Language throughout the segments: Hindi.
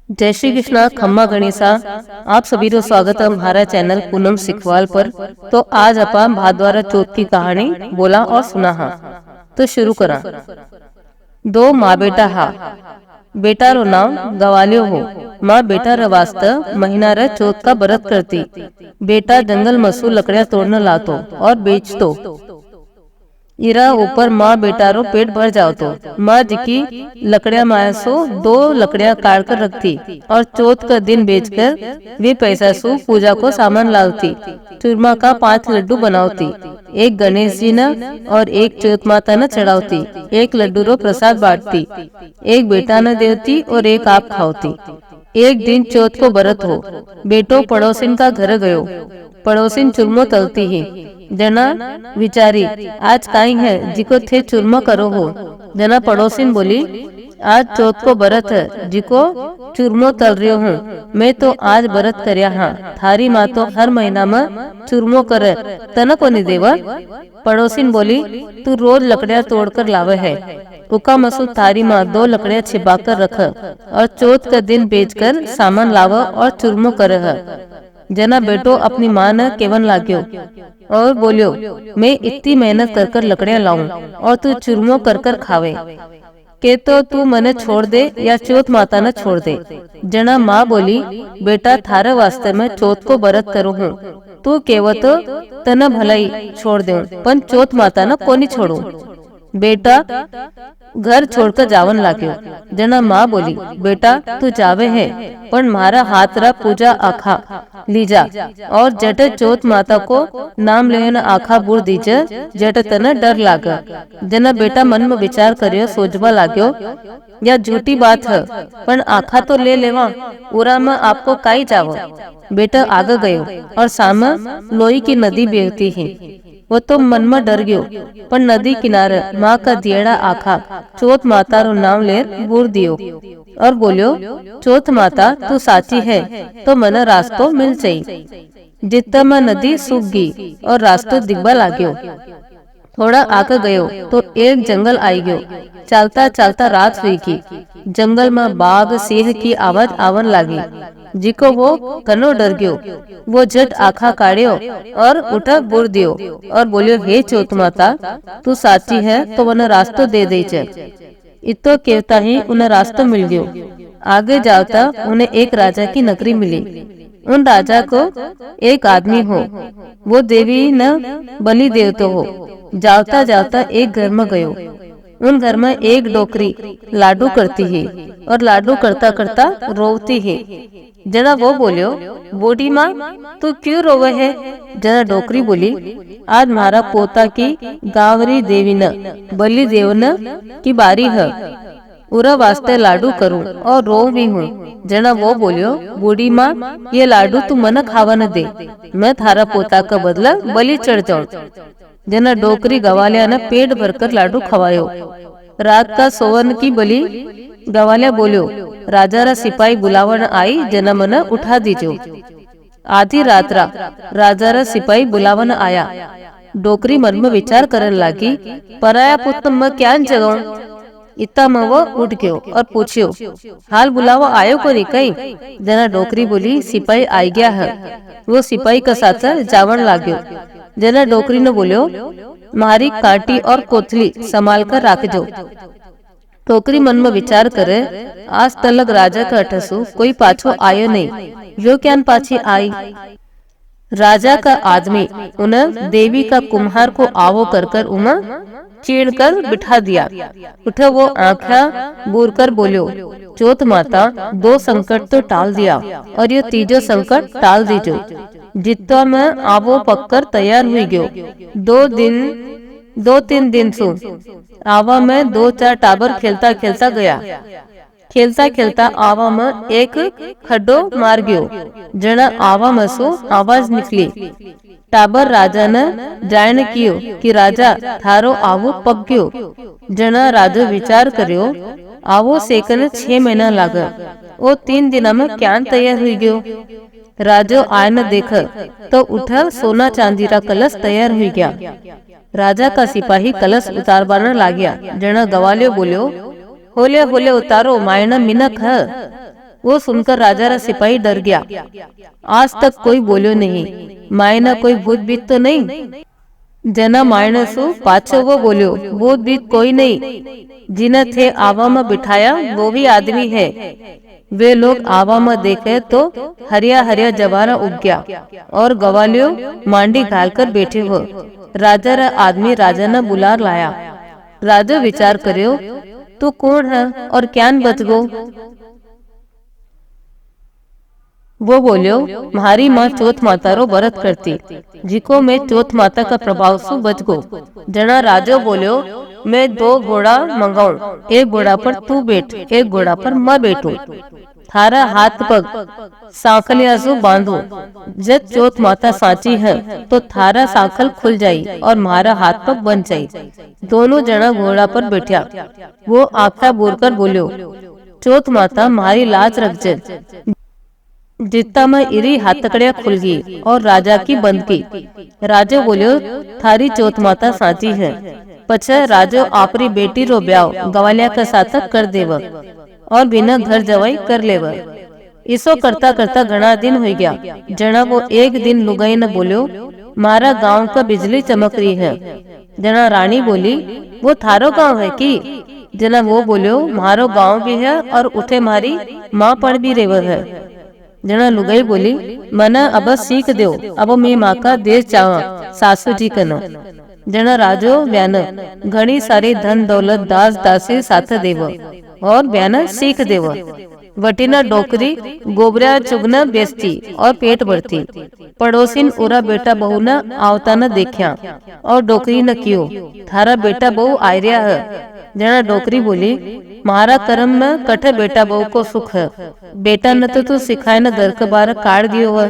जय श्री कृष्णा। खम्मा गणेशा। आप सभी को स्वागत है हमारा चैनल पूनम सिखवाल पर। तो आज अपन भाद्वारा चौथ की कहानी बोला और सुना हा। तो शुरू करा। दो माँ बेटा हा। बेटा रो नाम गवालियो हो। माँ बेटा र वास्ते महीना र चौथ का व्रत करती। बेटा जंगल मसू लकड़ियां तोड़ने लातो और बेचतो। इरा ऊपर माँ बेटा रो पेट भर जाओ तो माँ जी की लकड़ियां माया सो दो लकड़ियां काट कर रखती और चौथ का दिन बेचकर वे पैसा सो पूजा को सामान लाती। चूरमा का 5 लड्डू बनावती, एक गणेश जी न और एक चौथ माता न चढ़ावती, एक लड्डू रो प्रसाद बांटती, एक बेटा न देवती और एक आप खावती। एक दिन चौथ को व्रत हो। बेटो पड़ोसिन का घर गयो। पड़ोसिन चूरमो तलती ही। जना विचारी आज काई है जिको थे चूरमा करो हो। जना पड़ोसिन बोली आज चौथ को व्रत है जिको चूरमो तल रही हूँ। मैं तो आज व्रत करया हाँ। थारी माँ तो हर महीना में चूरमो करे तना को नहीं देवा। पड़ोसिन बोली तू रोज लकड़ियां तोड़कर लावे है। उका मसू थारी माँ 2 लकड़ियां छिपा कर रख और चौथ का दिन बेचकर सामान लावा और चूरमो करे है। जना बेटो अपनी माँ न केवन लाग्यो और बोलियो मैं इतनी मेहनत कर कर लकड़ियां लाऊं और तू चूरमो कर कर खावे के तो तू मने छोड़ दे या चौथ माता न छोड़ दे। जना माँ बोली बेटा थारे वास्ते मैं चौथ को व्रत करू हूँ। तू केवत तना भलाई छोड़ दे पण चौथ माता न कोनी छोड़ू। बेटा घर छोड़कर जावन लाग्यो। जना माँ बोली बेटा तू जावे है पण मारा हाथ रा पूजा आखा लीजा और जट चौथ माता को नाम लेन आखा बुर दीजे जट तना डर लागा। जना बेटा मन में विचार करियो सोचवा लाग्यो या झूठी बात है पण आखा तो ले लेवा उरा में आपको काई जावो। बेटा आगे गयो और सामने लोई की नदी बहती है। वो तो मन में डर गयो पर नदी किनारे माँ का दियड़ा आखा चौथ माता रो नाम ले बूर दियो और बोलियो चौथ माता तू साची है तो मन रास्तो मिल जाई। जितना में नदी सूख गई और रास्तो दिखबा लाग्यो। थोड़ा आगे गयो तो एक जंगल आई गयो। चलता चलता रात हुई की। जंगल में बाघ सिंह की आवाज आवन लगी जिको वो कनो डर गयो। वो झट आखा काढ़ियो और उठा बुर दियो और बोलियो हे चौथ माता तू साची है तो वन रास्तो दे दे। इतो केवता ही उन्हें रास्तो मिल गयो। आगे जाता उन्हें एक राजा की नगरी मिली। उन राजा को एक आदमी हो वो देवी न बलि देवतो हो। जाता जाता एक घर में गयो। उन घर में एक डोकरी लाडू करती है और लाडू करता करता रोती है। जना वो बोलियो बूढ़ी माँ तू क्यों रोवे है। जना डोकरी बोली आज मारा पोता की गावरी देवी न बलि देवन की बारी है पूरा वास्ते लाडू करूं और रो भी हूँ। जना वो बोलियो बूढ़ी माँ ये लाडू तू मन खावा न दे मैं थारा पोता का बदला बलि चढ़ जाऊं। जना डोकरी गवालिया ने पेट भरकर लाडू खवायो। रात का सोवन की बलि गवालिया बोलियो राजा रा सिपाही बुलावन आई जना मन उठा दीजो। आधी रात रा राजा रा सिपाही बुलावन आया। डोकरी मन में विचार करन लागी पराया पुत्र में क्या जगाऊं। इतना में वो उठ गयो और पूछियो हाल बुलावा आयो को कई। जना डोकरी बोली सिपाही आई गया है। वो सिपाही का साथ जावन लाग्यो। जना डोकरी ने बोलियो मारी कांटी और कोथली संभाल कर राख दो। टोकरी मन में विचार करे आज तलक राजा का अठसू कोई पाछो आयो नहीं यो क्या पाछी आई। राजा का आदमी उन्हें देवी का कुम्हार को आवो कर कर उन्हें चीड़ कर बिठा दिया। उठे वो आंखा बूर कर बोलियो चौथ माता 2 संकट तो टाल दिया और ये तीजो संकट टाल दीजो। जितना में आवो पककर तैयार हुई गयो। 2-3 दिन सु आवा में 2-4 टाबर खेलता खेलता गया। खेलता खेलता आवा में एक खड्डो मार गयो। जना आवा में सो आवाज निकली। टाबर राजा ने जान कियो कि राजा थारो आवो पक गयो। जना राजा विचार करियो आवो सेकने 6 महीना लागा। वो 3 दिना में क्या तैयार हुई गयो। राजो आय न देख तो उठा सोना चांदी रा कलश तैयार हुई गया। राजा का सिपाही कलश उतारवाना लाग्या। जना गवालियो बोलियो होले होले उतारो मायना मिनक है। वो सुनकर राजा रा सिपाही डर गया। आज तक कोई बोलो नहीं, मायना कोई भूत बीत तो नहीं। जना मायनसु पाछो वो बोलो, भूत बीत कोई नहीं, जिन्हें थे आवा में बिठाया वो भी आदमी है। वे लोग आवा में देखे तो हरिया हरिया जवारा उग गया और गवालियो मांडी घाल कर बैठे हो। राजा रा आदमी राजा ने बुला लाया। राजा विचार करियो, तू कौन है और क्यान बच गो। वो बोलियो, म्हारी माँ चौथ माता रो व्रत करती, जिको मैं चौथ माता का प्रभाव सु बच गो। जना राजो बोलियो, मैं 2 घोड़ा मंगाऊं, एक घोड़ा पर तू बैठ, एक घोड़ा पर मैं बैठूं। थारा हाथ पग सांखलिया सु बांधो। जब चौथ माता साची है तो थारा सांखल खुल जाई और म्हारा हाथ पग बन जाई। दोनों जना घोड़ा पर बैठा। वो आंखा बोर कर बोलियो, चौथ माता म्हारी लाज रख जे। जितना में इरी हाथकड़िया खुल गई और राजा की बंद की। राजो बोलियो, थारी चौथ माता साची है। पछे राजो आपरी बेटी रो ब्याह गवालिया के साथ कर देव और बिना घर जवाई कर लेव। इसो करता करता घना दिन हो गया। जना वो एक दिन लुगाई न बोलियो, मारा गांव का बिजली चमक रही है। जना रानी बोली, वो थारो गांव है की। जना वो बोलियो, मारो गांव भी है और उठे मारी माँ पढ़ भी रेव है। जना लुगाई बोली, मना अब सीख दो, अब मैं माँ का देर चावा सासू जी कनो। जना राजो ब्यान घनी सारी धन दौलत दास दासी साथ देव और ब्यान सीख देव। वटीना डोकरी गोबरा चुगना बेचती और पेट भरती। पड़ोसिन उरा बेटा बहू न आवता न देखा और डोकरी न कियो, थारा बेटा बहू आयरिया है। जना डोकरी बोली, मारा कर्म में कठे बेटा बहू को सुख है। बेटा न तो तू सिखाए न घर के बार काट दियो है।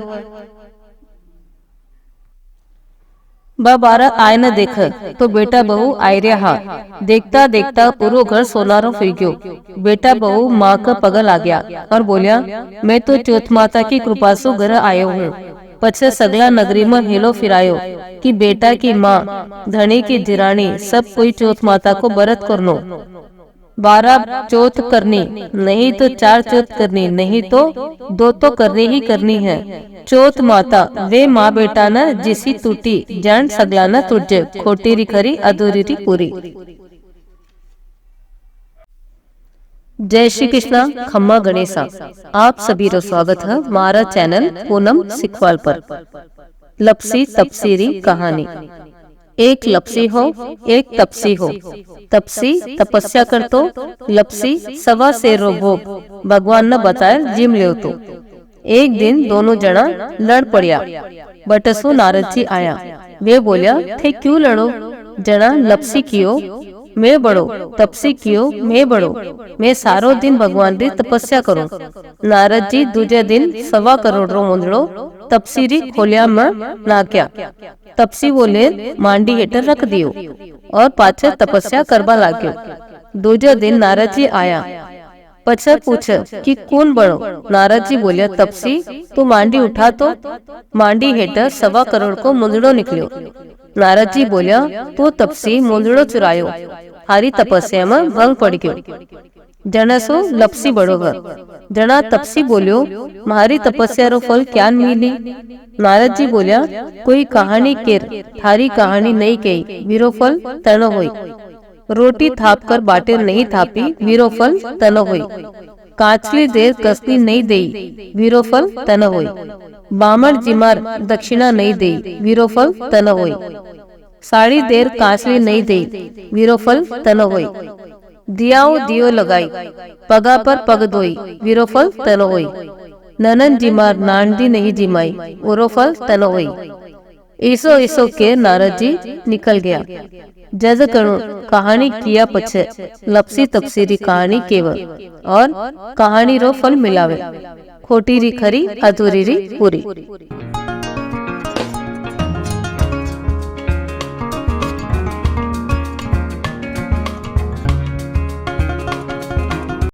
बारह आय न देख तो बेटा बहू आयरिया हा। देखता देखता पूरा घर सोनारो हो गयो। बेटा बहू माँ का पगल आ गया और बोलिया, मैं तो चौथ माता की कृपा से घर आयो हूँ। पछे सगला नगरी में हेलो फिरायो कि बेटा की माँ धनी की जिरानी सब कोई चौथ माता को व्रत करनो। 12 चौथ करनी, नहीं तो 4 चौथ करनी, नहीं तो 2 तो करनी ही करनी है। चौथ माता वे माँ बेटा न जिसी टूटी जान सगला न तुझे, खोटी री खरी अधूरी री पूरी। जय श्री कृष्णा, खम्मा गणेशा। आप सभी रो स्वागत है हमारा चैनल पूनम सिखवाल पर। लपसी तपसीरी कहानी। एक लपसी हो, एक तपसी हो। तपसी तपस्या कर तो, लपसी सवा से रो भोग भगवान ने बताया जिम ले तो। एक दिन दोनों जना लड़ पड़िया। बटसो नारद जी आया। वे बोलिया, थे क्यों लड़ो। जना लपसी कियो मैं बड़ो, तपसी कियो मैं बड़ो, मैं सारो दिन भगवान री तपस्या करूं। नारद जी दूजे दिन 1.25 करोड़ रो मुंदड़ो तपसी री खोलिया में नाक्या। तपसी बोले मांडी हेटर रख दियो और पाछे तपस्या करवा लाग्यो। दूजे दिन नारद जी आया। पछे पूछे कि कौन बड़ो। नारद जी बोलिया, तपसी तू मांडी उठा तो। मांडी हेटर 1.25 करोड़ को मुंदड़ो निकलियो। नारद जी बोलिया, तो तपसी मुंदड़ो चुरायो, हारी तपस्या में भंग पड़ गयो। जना सो लपसी बड़ो है। जना तपसी बोलियो, मारी तपस्या रो फल क्या मिली। नारद जी बोलिया, कोई कहानी केर, थारी कहानी नहीं कही, वीरो फल तनो होई। रोटी थाप कर बाटे नहीं थापी, वीरो फल तनो होई। काचली देर कसली नहीं देई, वीरो फल तनो होई। बामण जिमार दक्षिणा नहीं देई, वीरो फल तनो होई। साड़ी देर काचली नहीं देई, वीरो फल तनो होई। दियाओ दियो लगाई, पगा पर पग दोई, वीरो फल तनो होई। ननन जिमार नांदी नहीं जिमाई, उरो फल तनो होई। ऐसो ऐसो के नारद जी निकल गया। जज करो कहानी किया पछे लपसी तपसीरी कहानी केवल और कहानी रो फल मिलावे, खोटी री खरी अधूरी री पूरी।